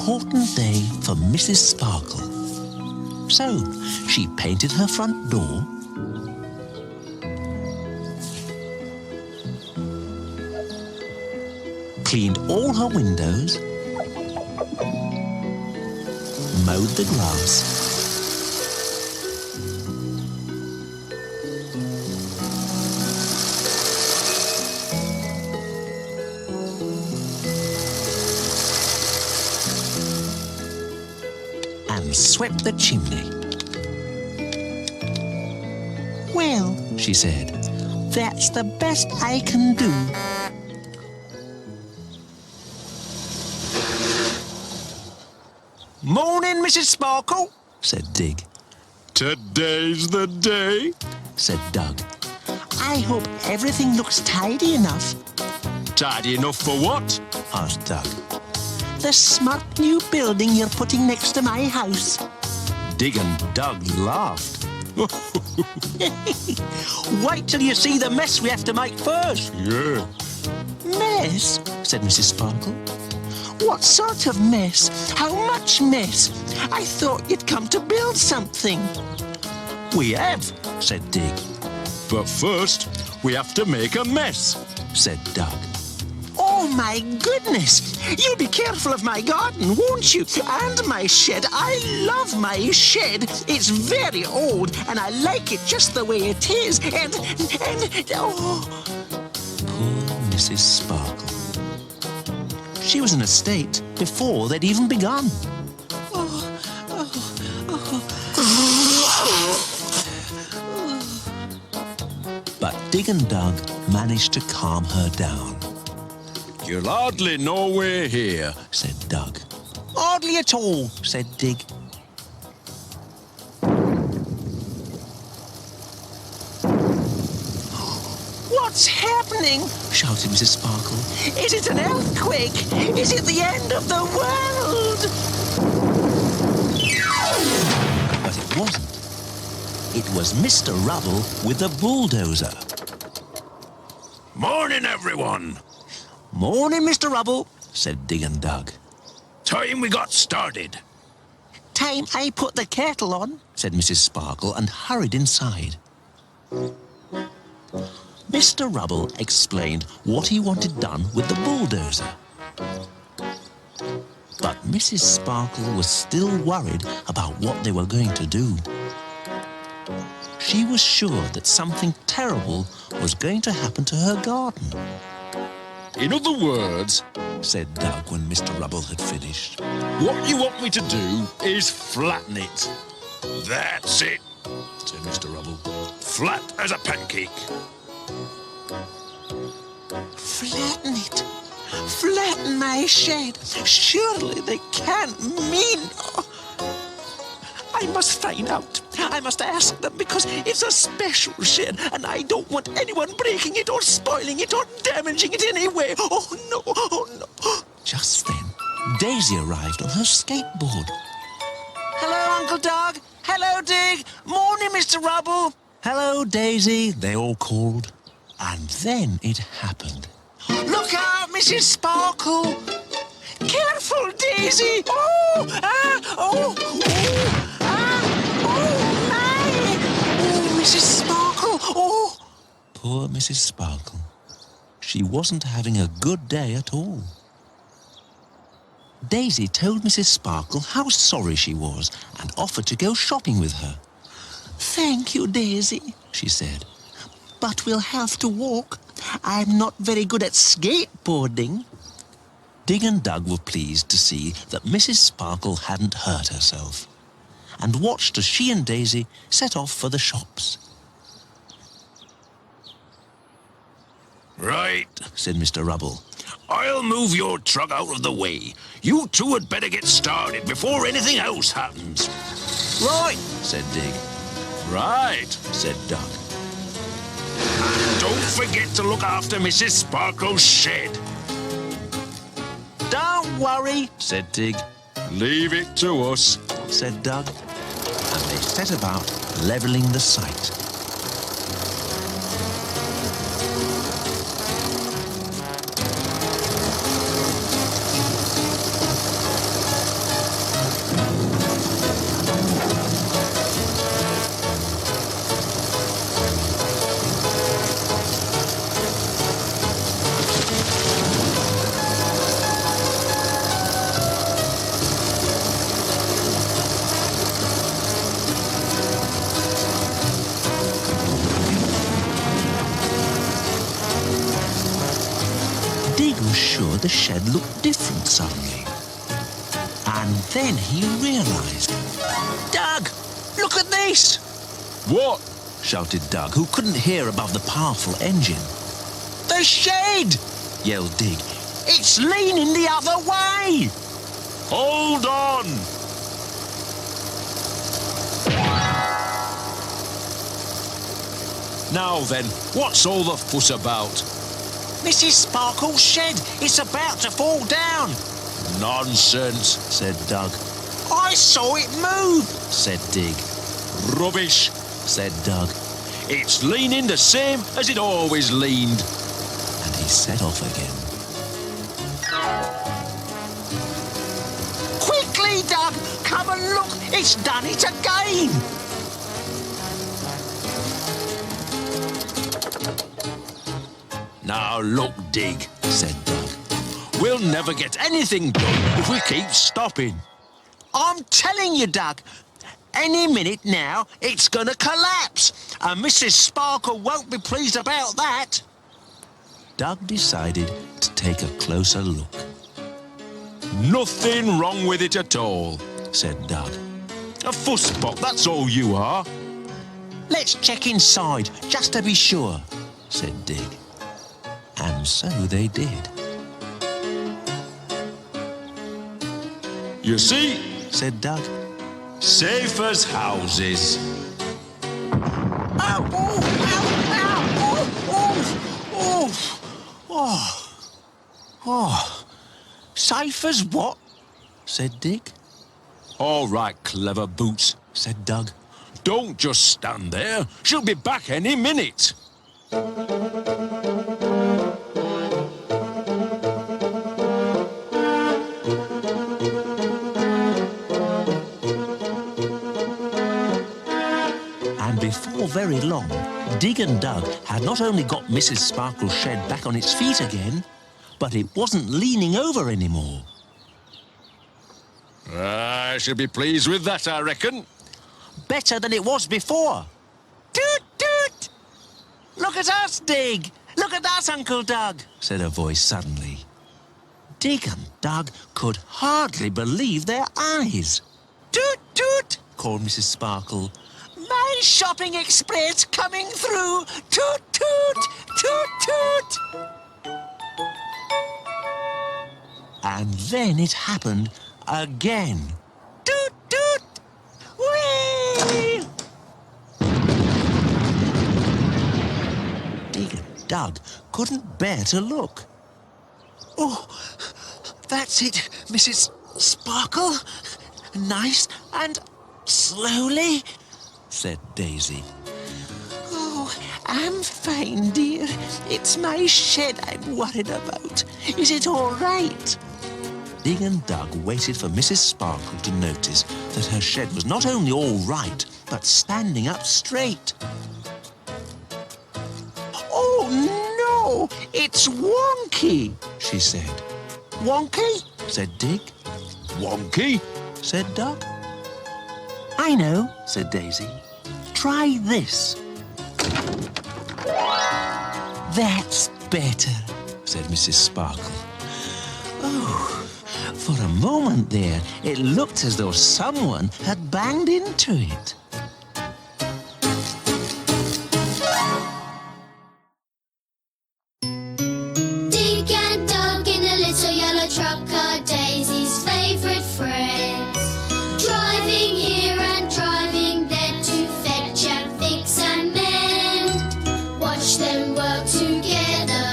important day for Mrs. Sparkle. So she painted her front door, cleaned all her windows, mowed the grass, and swept the chimney. "Well," she said, "that's the best I can do." "Morning, Mrs. Sparkle," said Dig. Today's the day, said Doug. "I hope everything looks tidy enough," tidy enough for what? asked Doug. "The smart new building you're putting next to my house." Dig and Doug laughed. "Wait till you see the mess we have to make first." Yeah. "Mess?" said Mrs. Sparkle. "What sort of mess? How much mess? I thought you'd come to build something." "We have," said Dig. But first, we have to make a mess, said Doug. "Oh, my goodness! You'll be careful of my garden, won't you? And my shed. I love my shed. It's very old, and I like it just the way it is. And oh..." Poor Mrs. Sparkle. She was in a state before they'd even begun. But Dig and Doug managed to calm her down. "You'll hardly know we're here," said Doug. "Hardly at all," said Dig. "What's happening?" shouted Mrs. Sparkle. "Is it an earthquake? Is it the end of the world?" But it wasn't. It was Mr. Rubble with the bulldozer. "Morning, everyone." "Morning, Mr. Rubble," said Dig and Doug. "Time we got started." "Time I put the kettle on," said Mrs. Sparkle and hurried inside. Mr. Rubble explained what he wanted done with the bulldozer. But Mrs. Sparkle was still worried about what they were going to do. She was sure that something terrible was going to happen to her garden. "In other words," said Doug when Mr. Rubble had finished, "what you want me to do is flatten it." "That's it," said Mr. Rubble. "Flat as a pancake." "Flatten it? Flatten my shed? Surely they can't mean..." "I must find out. I must ask them, because it's a special shed and I don't want anyone breaking it or spoiling it or damaging it anyway. Oh no, oh no." Just then, Daisy arrived on her skateboard. "Hello, Uncle Doug. Hello, Dig. Morning, Mr. Rubble." "Hello, Daisy," they all called. And then it happened. "Look out, Mrs. Sparkle! Careful, Daisy! Oh! Ah! Oh! Oh! Ah! Oh, my! Oh, Mrs. Sparkle! Oh!" Poor Mrs. Sparkle. She wasn't having a good day at all. Daisy told Mrs. Sparkle how sorry she was and offered to go shopping with her. "Thank you, Daisy," she said. "But we'll have to walk. I'm not very good at skateboarding." Dig and Doug were pleased to see that Mrs. Sparkle hadn't hurt herself, and watched as she and Daisy set off for the shops. "Right," said Mr. Rubble. "I'll move your truck out of the way. You two had better get started before anything else happens." "Right," said Dig. "Right," said Doug. "And don't forget to look after Mrs. Sparkle's shed." "Don't worry," said Dig. "Leave it to us," said Doug. And they set about levelling the site. was sure the shed looked different suddenly. And then he realised. Doug, look at this! What? Shouted Doug, who couldn't hear above the powerful engine. The shed! Yelled Dig. It's leaning the other way! Hold on! Now then, what's all the fuss about? Mrs. Sparkle's shed, it's about to fall down. Nonsense, said Doug. I saw it move, said Dig. Rubbish, said Doug. It's leaning the same as it always leaned. And he set off again. Quickly, Doug, come and look, it's done it again. Now look, Dig, said Doug. We'll never get anything done if we keep stopping. I'm telling you, Doug, any minute now it's gonna collapse, and Mrs. Sparkle won't be pleased about that. Doug decided to take a closer look. Nothing wrong with it at all, said Doug. A fusspot, that's all you are. Let's check inside, just to be sure, said Dig. And so they did. You see, said Doug. Safe as houses. Ow! Oh! Ow! Ow! Oh! Oh! Safe as what? Said Dick. All right, clever boots, said Doug. Don't just stand there. She'll be back any minute. And before very long, Dig and Doug had not only got Mrs. Sparkle's shed back on its feet again, but it wasn't leaning over anymore. I should be pleased with that, I reckon. Better than it was before. Toot, toot! Look at us, Dig! Look at us, Uncle Doug, said a voice suddenly. Dig and Doug could hardly believe their eyes. Toot, toot, called Mrs. Sparkle. My shopping express coming through! Toot, toot! Toot, toot! And then it happened again. Toot, toot! Whee! Dig and Doug couldn't bear to look. Oh, that's it, Mrs. Sparkle. Nice and slowly, said Daisy. Oh, I'm fine, dear. It's my shed I'm worried about. Is it all right? Dig and Doug waited for Mrs. Sparkle to notice that her shed was not only all right, but standing up straight. Oh, no! It's wonky, she said. Wonky? Said Dig. Wonky? Said Doug. I know, said Daisy. Try this. That's better, said Mrs. Sparkle. Oh, for a moment there, it looked as though someone had banged into it. Dig and Doug in a little yellow truck are Daisy's favourite friends. Driving here and driving there to fetch and fix and mend. Watch them work together,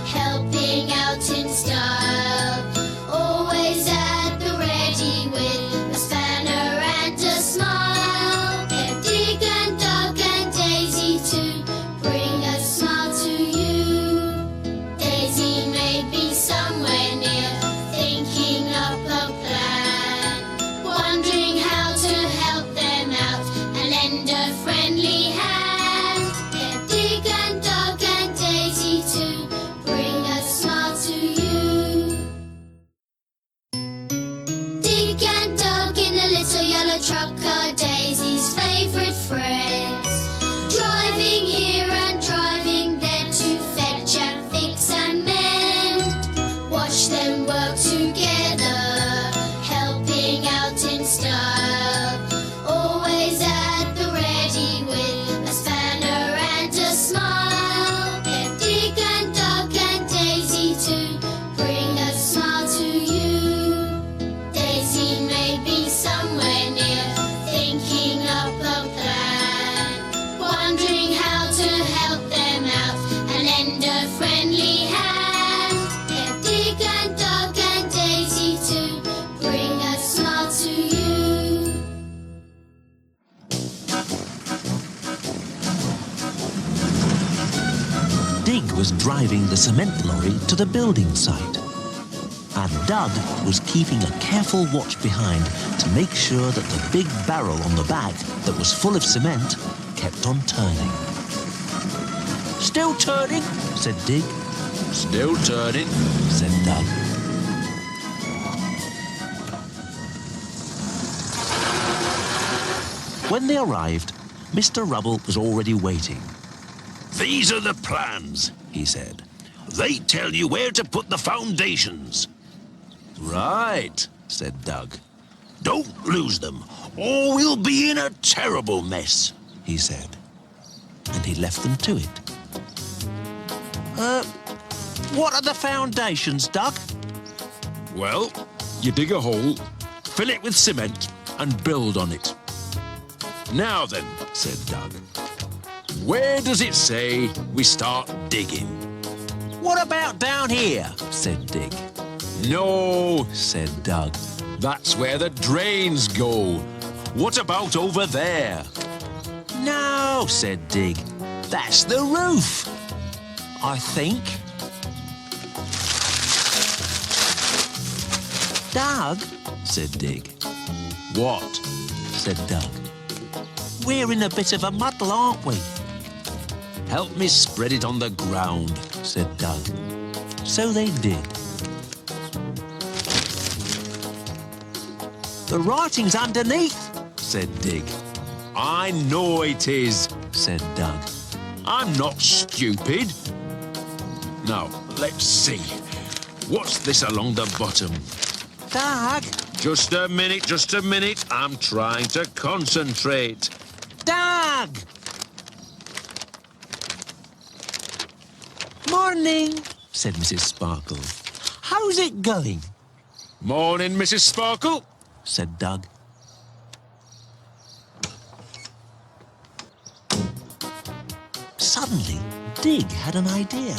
helping out in style. Always at the ready with a spanner and a smile. Dig was driving the cement lorry to the building site. And Doug was keeping a careful watch behind to make sure that the big barrel on the back that was full of cement kept on turning. "Still turning," said Dig. Still turning, Said Doug. When they arrived, Mr. Rubble was already waiting. "These are the plans," he said. "They tell you where to put the foundations." "Right," said Doug. "Don't lose them, or we'll be in a terrible mess," he said. And he left them to it. What are the foundations, Doug?" "Well, you dig a hole, fill it with cement, and build on it." "Now then," said Doug, "where does it say we start digging?" "What about down here?" said Dig. "No," Said Doug. "that's where the drains go. What about over there?" "No," said Dig. "That's the roof, I think." "Doug," said Dig. "What?" Said Doug. "We're in a bit of a muddle, aren't we?" "Help me spread it on the ground," said Doug. So they did. "The writing's underneath," said Dig. "I know it is," Said Doug. "I'm not stupid. Now, let's see. What's this along the bottom?" "Doug! Just a minute. I'm trying to concentrate." Doug!" "Morning," said Mrs. Sparkle. "How's it going?" "Morning, Mrs. Sparkle," said Doug. Suddenly, Dig had an idea.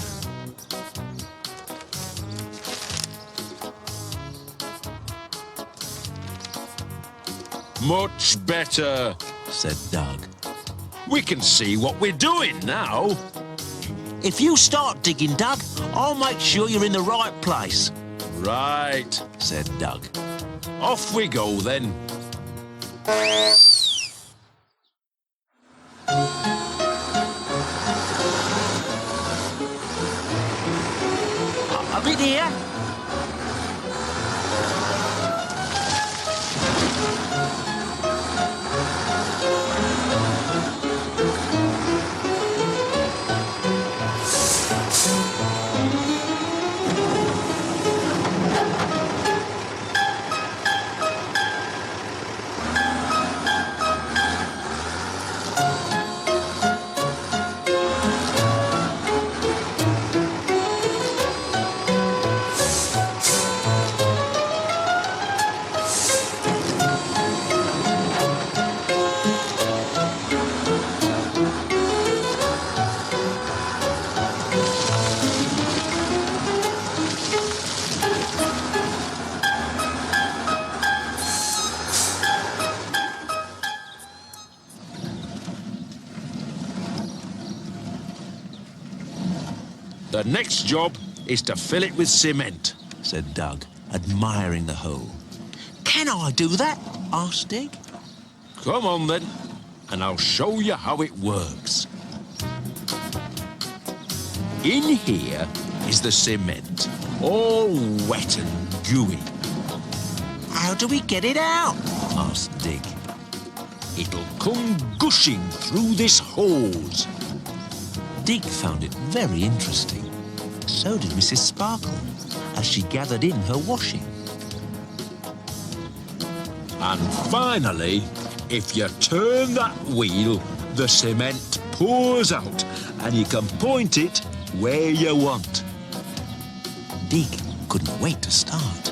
"Much better," said Doug. "We can see what we're doing now." "If you start digging, Doug, I'll make sure you're in the right place," "Right," said Doug. "off we go then." A bit here. "The next job is to fill it with cement," said Doug, admiring the hole. "Can I do that?" asked Dig. "Come on then, and I'll show you how it works." In here is the cement, all wet and gooey. "How do we get it out?" asked Dig. It'll come gushing through this hose. Dig found it very interesting. So did Mrs. Sparkle, as she gathered in her washing. And finally, if you turn that wheel, the cement pours out and you can point it where you want. Dig couldn't wait to start.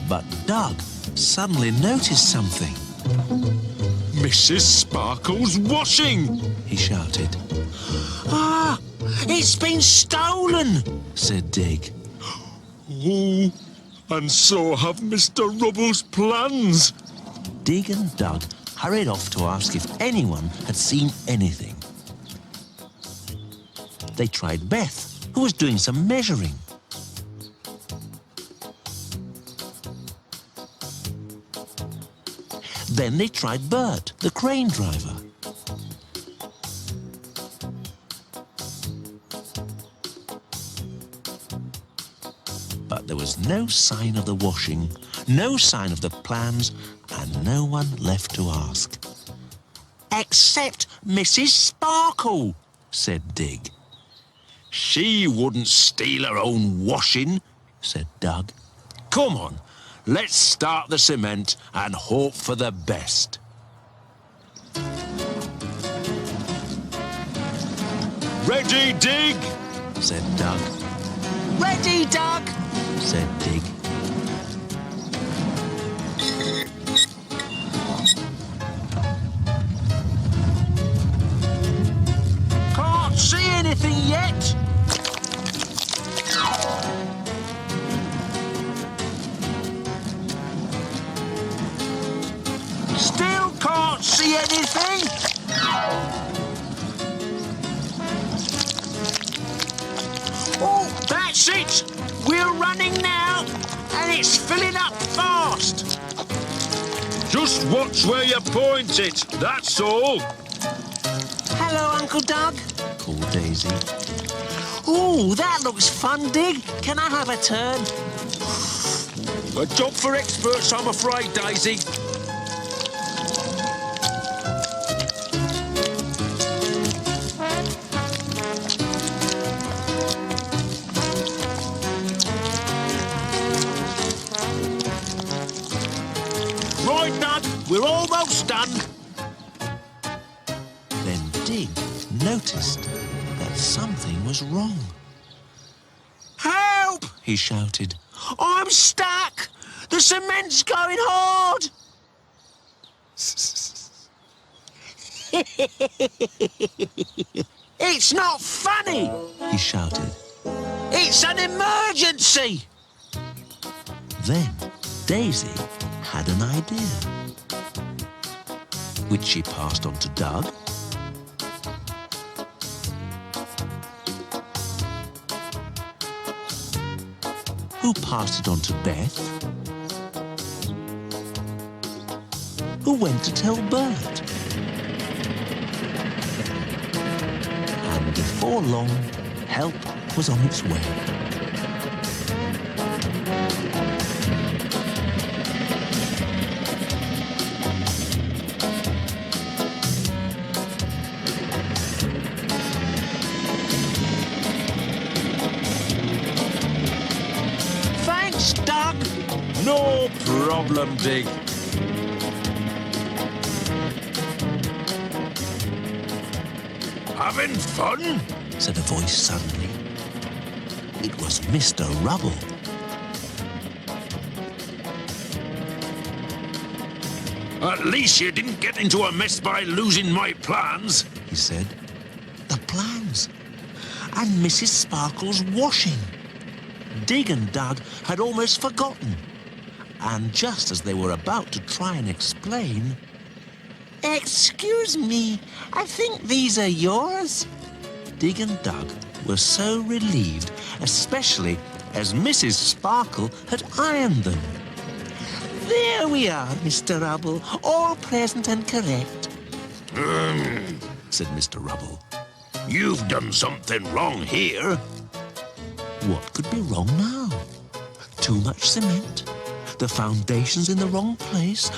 But Doug suddenly noticed something. "Mrs. Sparkle's washing!" He shouted. "Ah! It's been stolen!" said Dig. "Oh, and so have Mr. Rubble's plans." Dig and Doug hurried off to ask if anyone had seen anything. they tried Beth, who was doing some measuring. Then they tried Bert, the crane driver. But there was no sign of the washing, no sign of the plans, and no one left to ask. Except Mrs. Sparkle, said Dig. She wouldn't steal her own washing, said Doug. Come on, let's start the cement and hope for the best. Ready, Dig? Said Doug. Ready, Doug? Said Dig. Can't see anything yet. Still can't see anything. Oh, that's it. We're running now, and it's filling up fast. Just watch where you point it, that's all. Hello, Uncle Doug. Called Daisy. Ooh, that looks fun, Dig. Can I have a turn? A job for experts, I'm afraid, Daisy. Right, Doug, we're almost done. Then Dig noticed that something was wrong. Help! He shouted. I'm stuck! The cement's going hard! It's not funny! He shouted. It's an emergency! Then Daisy had an idea, which she passed on to Doug, who passed it on to Beth, who went to tell Bert. And before long, help was on its way. Thanks, Doug! No problem, Dig. Having fun? Said a voice suddenly. It was Mr. Rubble. At least you didn't get into a mess by losing my plans. He said. The plans. And Mrs. Sparkle's washing. Dig and Doug had almost forgotten. And just as they were about to try and explain... Excuse me, I think these are yours. Dig and Doug were so relieved, especially as Mrs. Sparkle had ironed them. There we are, Mr. Rubble, all present and correct. Said Mr. Rubble. You've done something wrong here. What could be wrong now? Too much cement? The foundation's in the wrong place?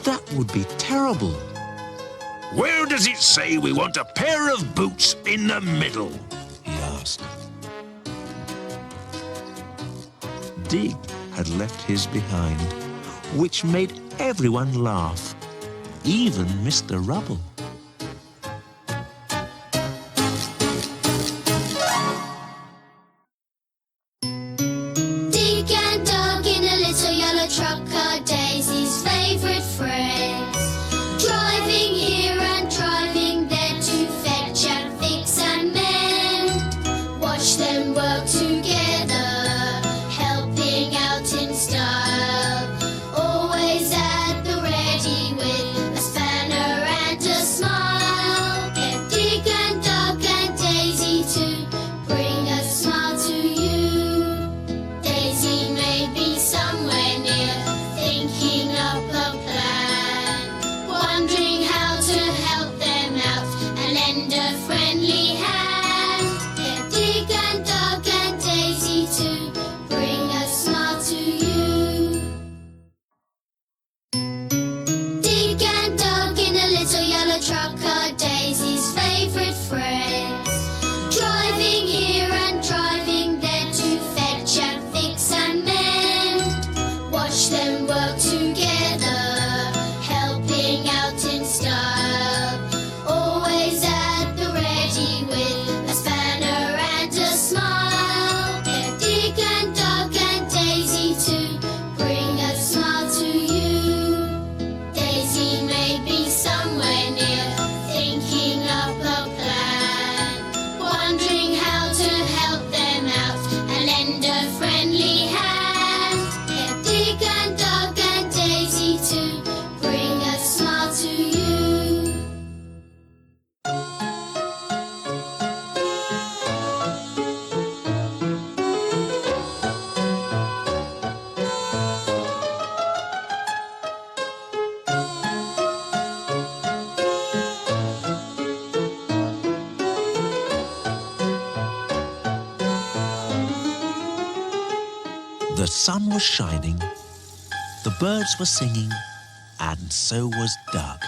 That would be terrible. Where does it say we want a pair of boots in the middle? He asked. Dig had left his behind, which made everyone laugh, even Mr. Rubble. Dig and Doug in a little yellow truck are Daisy's favourite friends. Driving here and driving there to fetch and fix and mend. Watch them work together, helping out in style. Always at the ready with a spanner and a The sun was shining, the birds were singing, and so was Doug.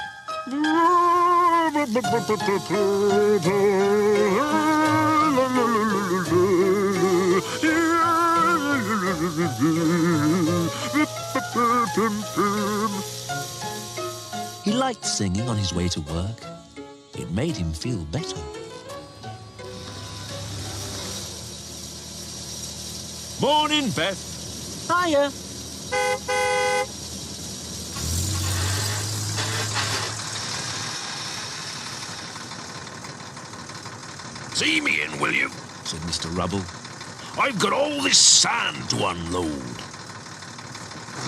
He liked singing on his way to work. It made him feel better. Morning, Beth. Hiya. See me in, will you? Said Mr. Rubble. I've got all this sand to unload.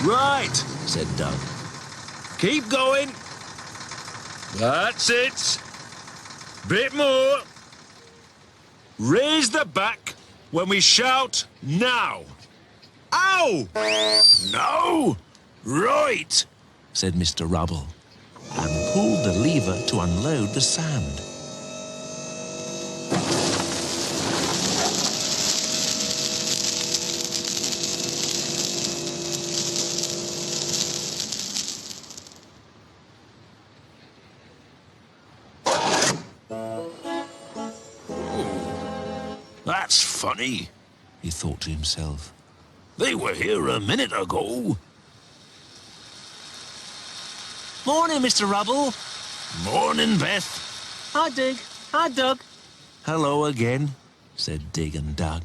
Right, said Doug. Keep going. That's it. Bit more. Raise the back when we shout now. Ow! No! Right! Said Mr. Rubble, and pulled the lever to unload the sand. That's funny. He thought to himself. They were here a minute ago. Morning, Mr. Rubble. Morning, Beth. Hi, Dig. Hi, Doug. Hello again, said Dig and Doug.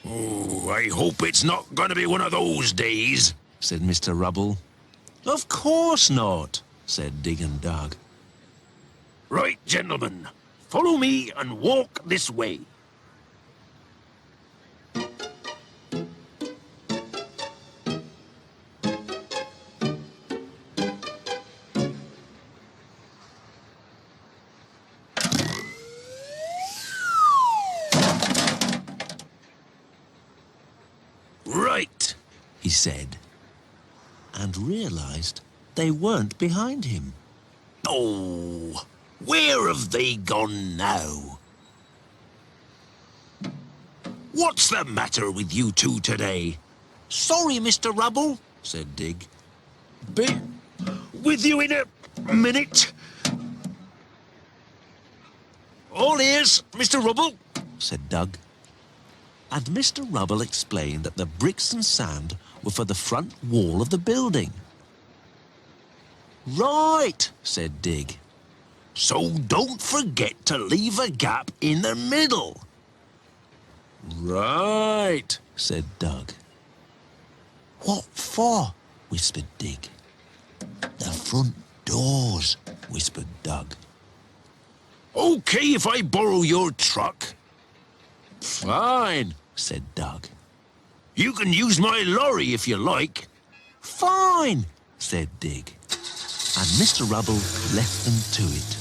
Oh, I hope it's not going to be one of those days, Said Mr. Rubble. Of course not, said Dig and Doug. Right, gentlemen, follow me and walk this way. Right, He said, and realized they weren't behind him. oh, where have they gone now? What's the matter with you two today? Sorry, Mr. Rubble, said Dig. Be with you in a minute. All ears, Mr. Rubble. Said Doug. And Mr. Rubble explained that the bricks and sand were for the front wall of the building. Right, said Dig. So don't forget to leave a gap in the middle. Right, said Doug. What for? Whispered Dig. The front doors, whispered Doug. Okay if I borrow your truck. Fine, said Doug. You can use my lorry if you like. Fine, said Dig. And Mr. Rubble left them to it.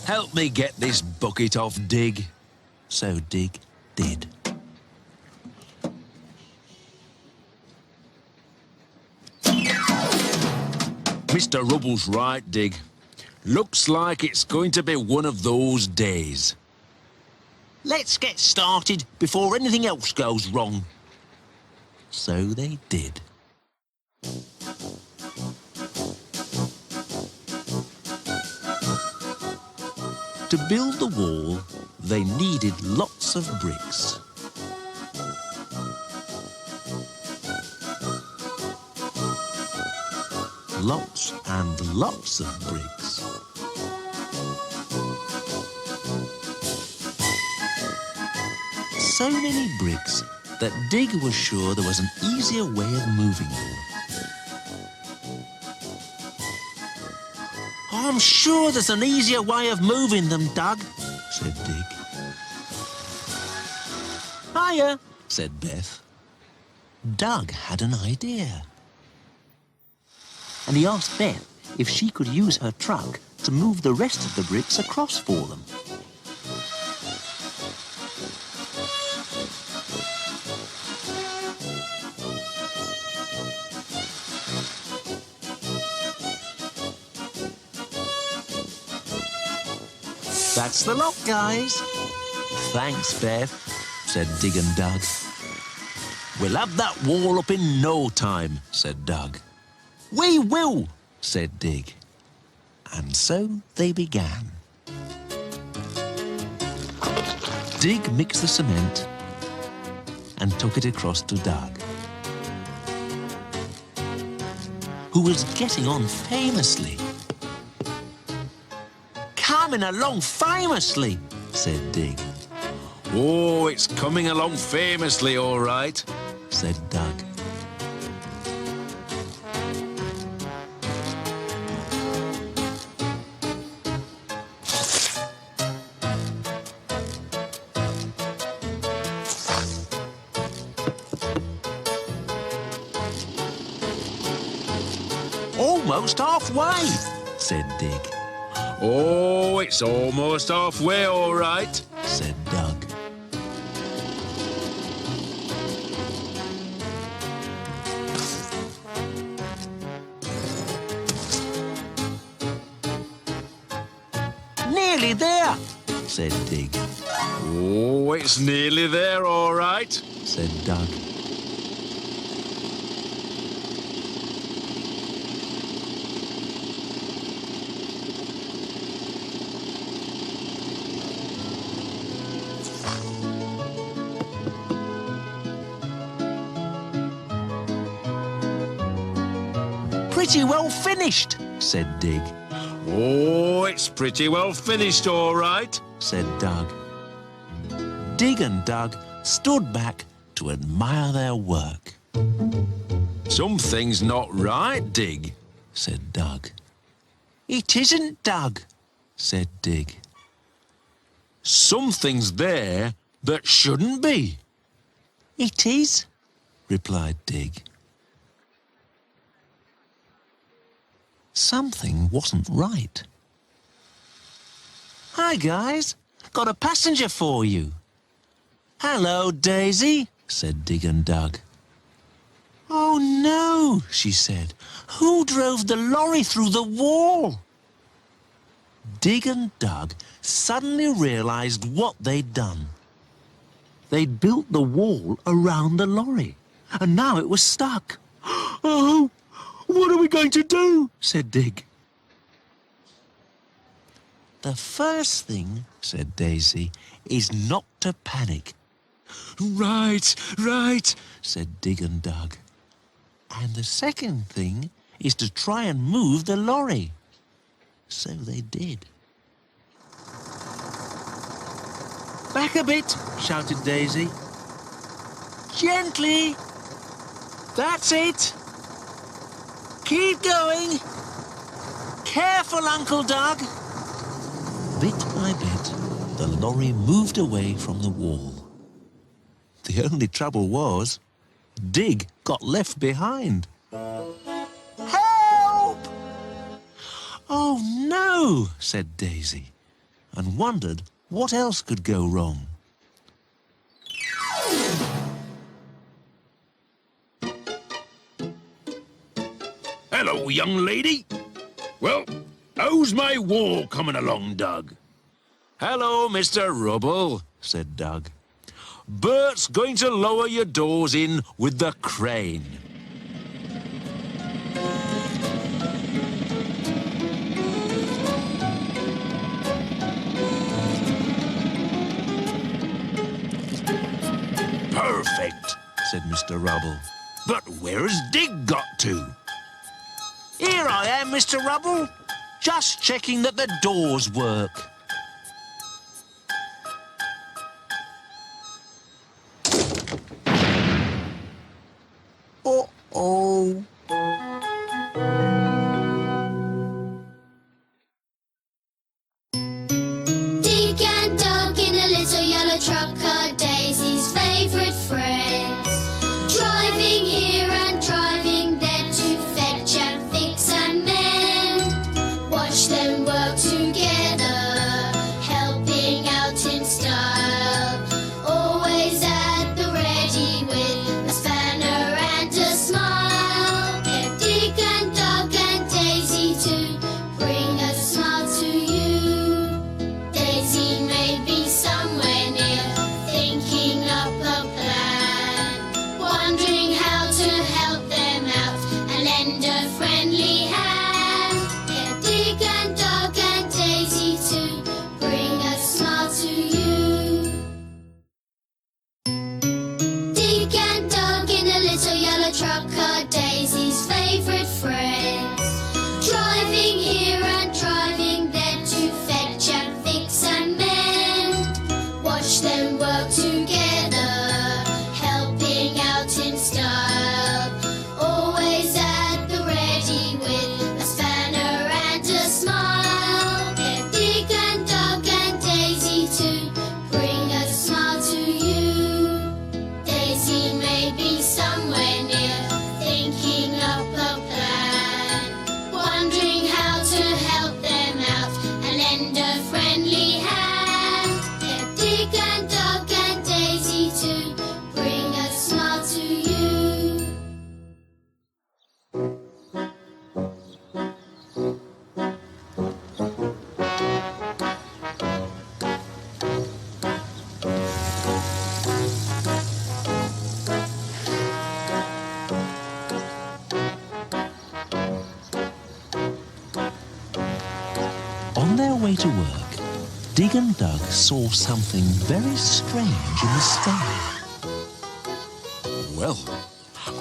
Help me get this bucket off, Dig. So Dig did. Mr. Rubble's right, Dig. Looks like it's going to be one of those days. Let's get started before anything else goes wrong. So they did. To build the wall, they needed lots of bricks. Lots and lots of bricks. So many bricks that Dig was sure there was an easier way of moving them. I'm sure there's an easier way of moving them, Doug, said Dig. Hiya, said Beth. Doug had an idea. And he asked Beth if she could use her truck to move the rest of the bricks across for them. That's the lot, guys. Thanks, Beth. said Dig and Dug. We'll have that wall up in no time, said Dug. We will, said Dig. And so they began. Dig mixed the cement and took it across to Dug, who was getting on famously. Coming along famously, said Dig. Oh, it's coming along famously, all right, said Dug. Almost halfway, said Dig. Oh, it's almost halfway, all right, said Dug. Nearly there, said Dig. Oh, it's nearly there, all right, said Dug. Pretty well finished, said Dig. Oh, it's pretty well finished, all right, said Dug. Dig and Dug stood back to admire their work. Something's not right, Dig, said Dug. It isn't, Dug, said Dig. Something's there that shouldn't be. It is, replied Dig. Something wasn't right. Hi, guys. Got a passenger for you. Hello, Daisy, said Dig and Dug. Oh, no, she said. Who drove the lorry through the wall? Dig and Dug suddenly realized what they'd done. They'd built the wall around the lorry, and now it was stuck. Oh! What are we going to do? Said Dig. The first thing, said Daisy, is not to panic. Right, right, said Dig and Dug. And the second thing is to try and move the lorry. So they did. Back a bit, shouted Daisy. Gently. That's it. Keep going. Careful, Uncle Dug. Bit by bit, the lorry moved away from the wall. The only trouble was, Dig got left behind. Help! Oh, no, said Daisy, and wondered what else could go wrong. Hello, young lady. Well, how's my wall coming along, Dug? Hello, Mr. Rubble, said Dug. Bert's going to lower your doors in with the crane. Perfect, said Mr. Rubble. But where has Dig got to? Here I am, Mr. Rubble. Just checking that the doors work. Uh-oh. Dig and Dug in a little yellow truck are Daisy's favourite friends. Driving here and driving there to fetch and fix and mend. Watch them work together way to work, Dig and Dug saw something very strange in the sky. Well,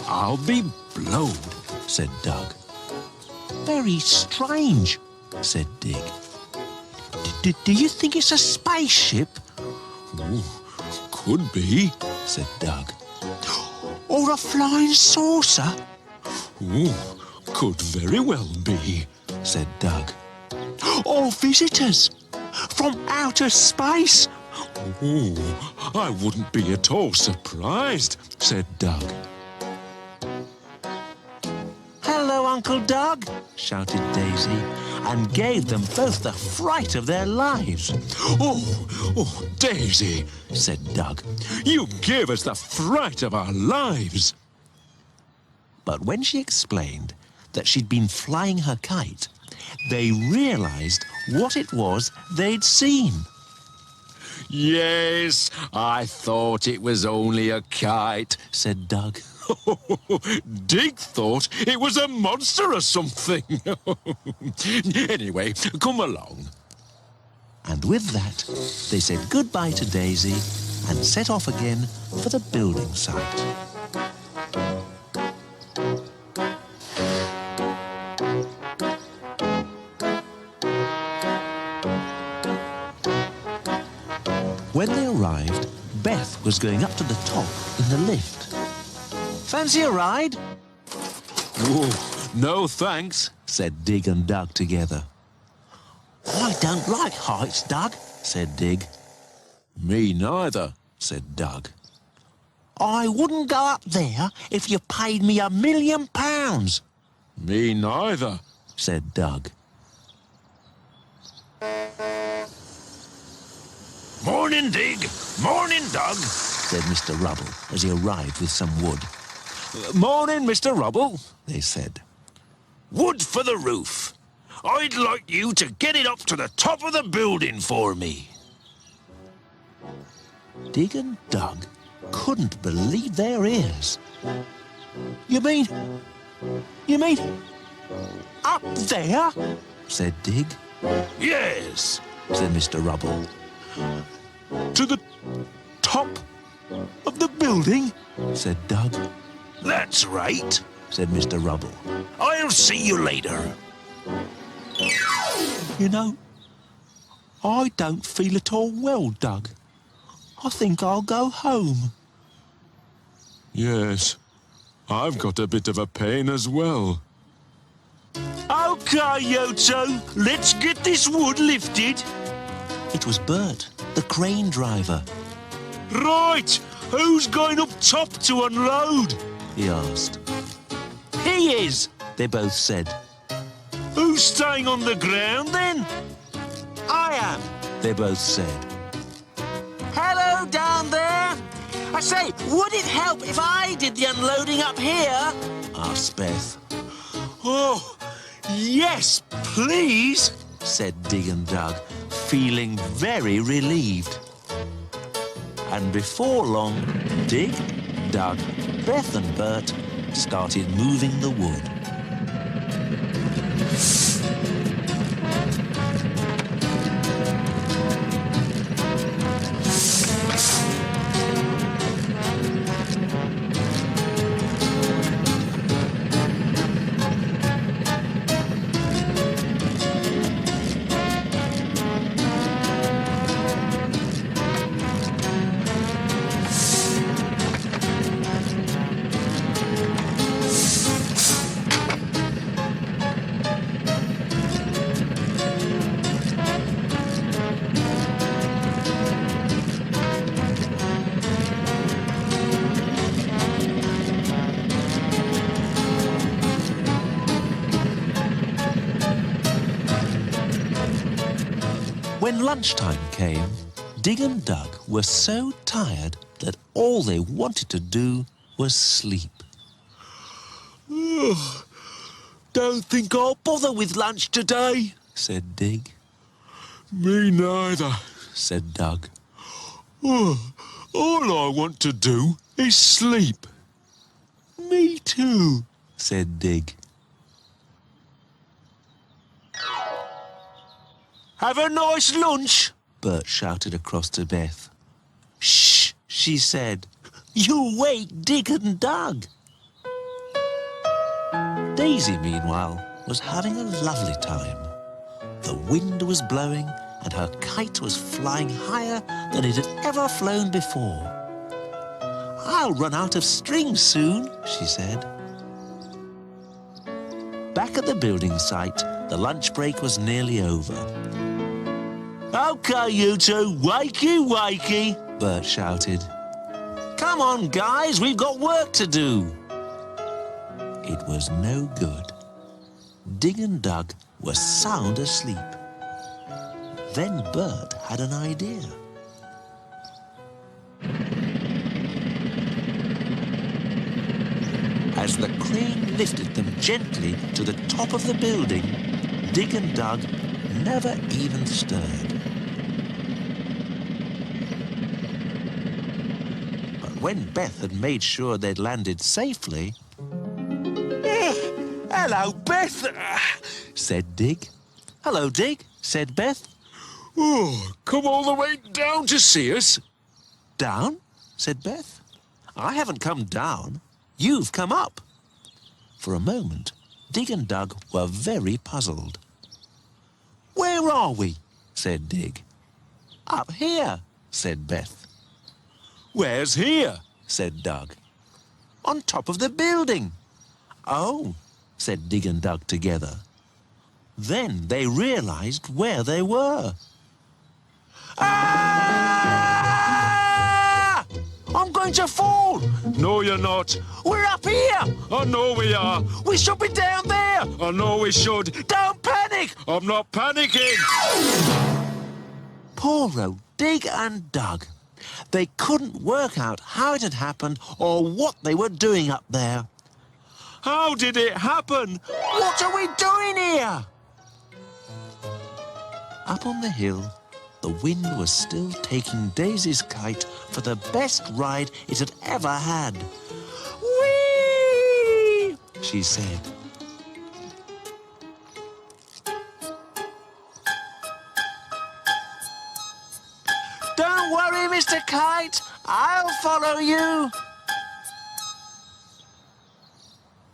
I'll be blowed, said Dug. Very strange, said Dig. Do you think it's a spaceship? Ooh, could be, said Dug. Or a flying saucer? Ooh, could very well be, said Dug. Or visitors from outer space? Ooh, I wouldn't be at all surprised, said Dug. Hello, Uncle Dug, shouted Daisy, and gave them both the fright of their lives. Oh, Daisy, said Dug. You gave us the fright of our lives. But when she explained that she'd been flying her kite, they realized what it was they'd seen. Yes, I thought it was only a kite, said Dug. Dig thought it was a monster or something. Anyway, come along. And with that, they said goodbye to Daisy and set off again for the building site. When they arrived, Beth was going up to the top in the lift. Fancy a ride? Oh, no thanks, said Dig and Dug together. I don't like heights, Dug, said Dig. Me neither, said Dug. I wouldn't go up there if you paid me £1 million. Me neither, said Dug. Morning, Dig. Morning, Dug, said Mr. Rubble as he arrived with some wood. Morning, Mr. Rubble, they said. Wood for the roof. I'd like you to get it up to the top of the building for me. Dig and Dug couldn't believe their ears. You mean up there? said Dig. Yes, said Mr. Rubble. to the Top of the building? said Dug. That's right. said Mr. Rubble. I'll see you later. You know, I don't feel at all well, Dug. I think I'll go home. Yes, I've got a bit of a pain as well. OK, Yoto, let's get this wood lifted. It was Bert, the crane driver. Right, who's going up top to unload? He asked. He is, they both said. Who's staying on the ground then? I am, they both said. Hello down there. I say, would it help if I did the unloading up here? Asked Beth. Oh, yes, please, said Dig and Dug, feeling very relieved. And before long, Dig, Dug, Beth and Bert started moving the wood. When lunchtime came, Dig and Dug were so tired that all they wanted to do was sleep. don't think I'll bother with lunch today, said Dig. Me neither, said Dug. All I want to do is sleep. Me too, said Dig. Have a nice lunch, Bert shouted across to Beth. Shh, she said. You wait, Dig and Doug. Daisy, meanwhile, was having a lovely time. The wind was blowing and her kite was flying higher than it had ever flown before. I'll run out of string soon, she said. Back at the building site, the lunch break was nearly over. OK, you two, wakey, wakey, Bert shouted. Come on, guys, we've got work to do. It was no good. Dig and Doug were sound asleep. Then Bert had an idea. As the crane lifted them gently to the top of the building, Dig and Doug never even stirred. But when Beth had made sure they'd landed safely... Hello, Beth, said Dig. Hello, Dig, said Beth. Oh, come all the way down to see us? Down, said Beth. I haven't come down. You've come up. For a moment, Dig and Doug were very puzzled. Where are we? Said Dig. Up here, said Beth. Where's here? Said Doug. On top of the building. Oh, said Dig and Doug together. Then they realized where they were. Ah! I'm going to fall! No, you're not. We're up here! I know we are. We should be down there! I know we should. Don't panic! I'm not panicking. Poor old Dig and Doug. They couldn't work out how it had happened or what they were doing up there. How did it happen? What are we doing here? Up on the hill, the wind was still taking Daisy's kite for the best ride it had ever had. Whee! She said. Don't worry, Mr. Kite. I'll follow you.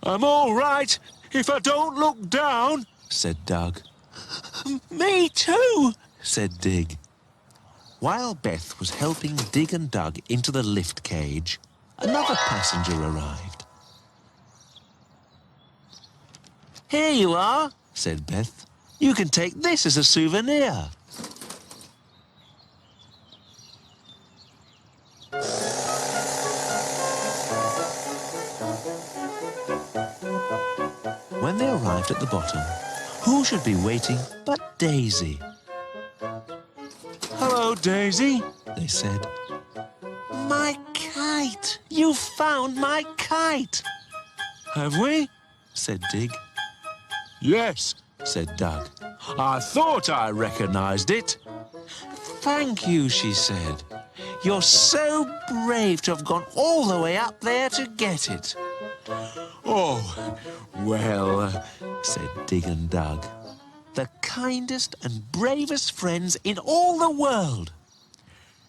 I'm all right if I don't look down, said Doug. Me too, said Dig. While Beth was helping Dig and Doug into the lift cage, another passenger arrived. Here you are, said Beth. You can take this as a souvenir. When they arrived at the bottom, who should be waiting but Daisy? Hello, Daisy, they said. My kite! You found my kite! Have we? Said Dig. Yes, Said Doug. I thought I recognized it. Thank you, she said. You're so brave to have gone all the way up there to get it. Oh, well, Said Dig and Doug. The kindest and bravest friends in all the world.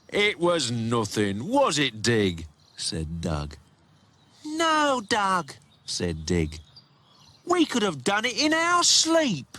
it was nothing, was it, Dig? Said Doug. No, Doug, said Dig. We could have done it in our sleep.